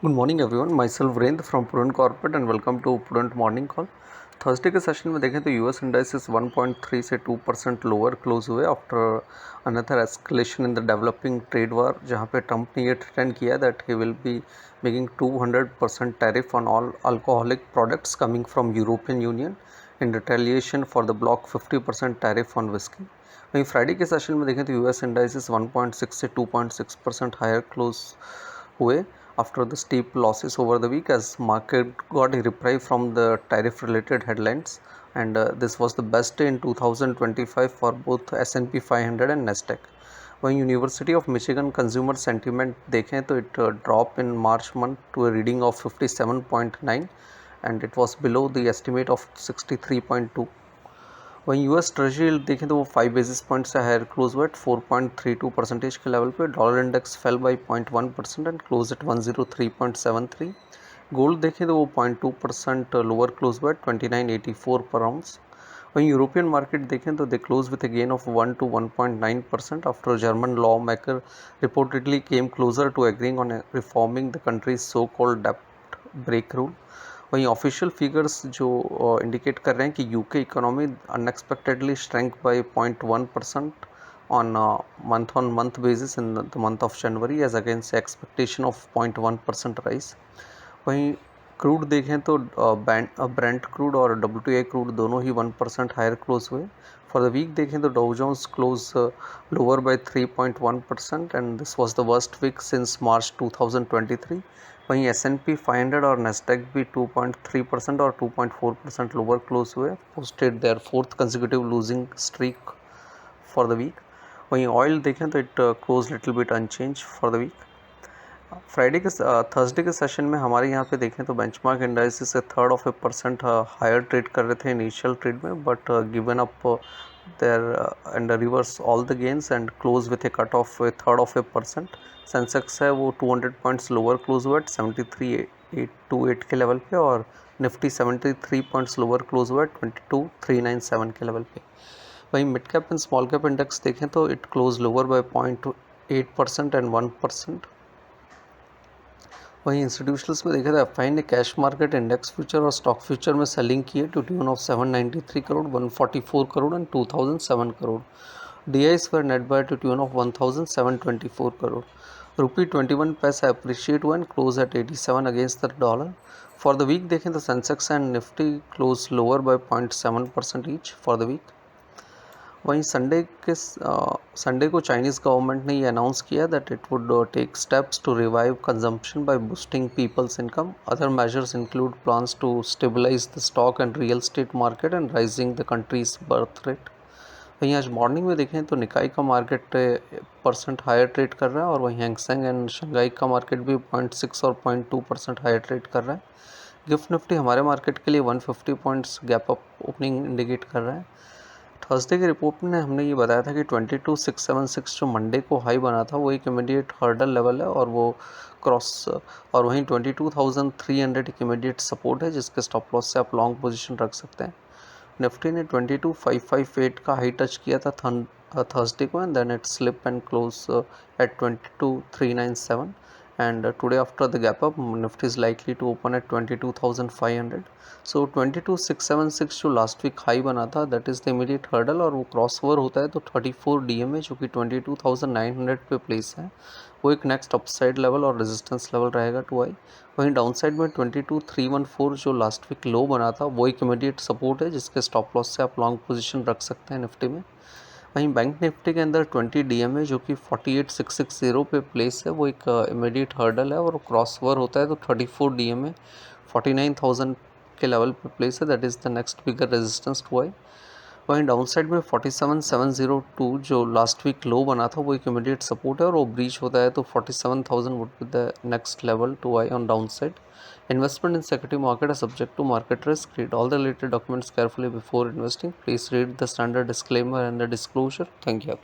Good morning everyone, myself Virendra from Prudent Corporate and welcome to Prudent morning call. Thursday के session में देखें तो US indices 1.3 से 2% lower close हुए after another escalation in the developing trade war, जहां पे Trump ने ये थ्रेटन किया that he will be making 200% tariff on all alcoholic products coming from European Union in retaliation for the bloc 50% tariff on whisky. वहीं Friday के session में देखें तो यूएस इंडाइसेस 1.6 से 2.6% हायर क्लोज हुए after the steep losses over the week as market got a reprieve from the tariff related headlines, and this was the best day in 2025 for both S&P 500 and Nasdaq. वहीं University of Michigan consumer sentiment देखें तो it drop in March month to a reading of 57.9 and it was below the estimate of 63.2. वहीं US treasury देखें तो वो 5 basis point से higher close हुआ eight 4.32% के लेवल पे। Dollar index fail by 0.1% and close eight 103.73। Gold देखें तो वो 0.2% लोअर क्लोज हुआ एट 2984 पर आउंस। वहीं यूरोपियन मार्केट देखें तो they close with a gain of 1 to 1.9% after German lawmaker reportedly came closer to agreeing on reforming the country's so-called debt brake rule. वहीं official figures जो indicate कर रहे हैं कि UK economy unexpectedly shrank by 0.1% on month basis in the month of January as against expectation of 0.1% rise. वहीं crude देखें तो Brent crude और WTI क्रूड दोनों ही 1% हायर क्लोज हुए। फॉर द वीक देखें तो Dow Jones close lower by 3.1% and this was the worst week since March 2023। वहीं S&P 500 और नेस्डैक भी 2.3% और 2.4% लोअर क्लोज हुए, posted their fourth consecutive losing streak for the week. वहीं oil देखें तो it close little bit unchanged for the week. Thursday के session में हमारे यहाँ पे देखें तो बेंचमार्क इंडाइसेस से 1/3% हायर ट्रेड कर रहे थे इनिशियल ट्रेड में, but given up there and reverse all the gains and close with a cut of 1/3%। Sensex है वो 200 पॉइंट्स लोअर क्लोज हुआ एट 73,828 के लेवल पे, और निफ्टी 73 पॉइंट्स लोअर क्लोज हुआ एट 22,397 के लेवल पे। वहीं mid cap and small cap index देखें तो it close lower by 0.8% and 1%। वहीं इंस्टीट्यूशनल्स में देखा था एफआई ने कैश मार्केट इंडेक्स फ्यूचर और स्टॉक फ्यूचर में सेलिंग की है to tune of 793 crore, 144 crore and 2007 crore. DIIs were net buy to tune of 1724 crore. Rupee 21 paisa appreciate हुआ and close at 87 against the dollar. For the week देखें तो Sensex and Nifty close lower by 0.7% each for the week. वहीं Sunday को Chinese government ने ये announce किया that it would take steps to revive consumption by boosting people's income. Other measures include plans to stabilize the stock and real estate market and raising the country's birth rate. वहीं आज morning में देखें तो निकाई का market % higher trade कर रहा है, और वहीं हैंगसेंग एंड शंघाई का मार्केट भी 0.6 और 0.2% हायर ट्रेड कर रहा है। गिफ्ट निफ्टी हमारे मार्केट के लिए 150 points gap up opening indicate कर रहा है। थर्सडे की रिपोर्ट में हमने ये बताया था कि 22,676 जो मंडे को हाई बना था वो एक इमीडिएट हर्डल लेवल है, और वो क्रॉस, और वहीं 22,300 एक इमीडिएट सपोर्ट है जिसके स्टॉप लॉस से आप लॉन्ग पोजीशन रख सकते हैं। निफ्टी ने 22,558 का हाई टच किया था थर्सडे को, and then it slip and close at 22,397, and today after the gap up Nifty is likely to open at 22,500. So 22,676 जो लास्ट वीक हाई बना था that is the immediate hurdle, और वो cross over होता है तो 34 DMA जो कि 22,900 पे प्लेस है, वो एक नेक्स्ट अपसाइड लेवल और रेजिस्टेंस लेवल रहेगा टू आई। वहीं डाउन साइड में 22,314 जो लास्ट वीक लो बना था वो एक इमीडिएट सपोर्ट है जिसके स्टॉप लॉस से आप लॉन्ग पोजीशन रख सकते हैं निफ्टी में। वहीं बैंक निफ्टी के अंदर 20 डीएमए जो कि 48,660 पे प्लेस है, वो एक इमीडिएट हर्डल है, और क्रॉस ओवर होता है तो 34 डीएमए 49,000 के लेवल पे प्लेस है, that is the next bigger resistance to I. वहीं डाउन साइड में 47,702 जो लास्ट वीक लो बना था वो एक इमीडिएट सपोर्ट है, और वो ब्रीच होता है तो 47,000 would be the next level to eye on downside. Investment in security market is subject to market risk. Read all the related documents carefully before investing. Please read the standard disclaimer and the disclosure. Thank you.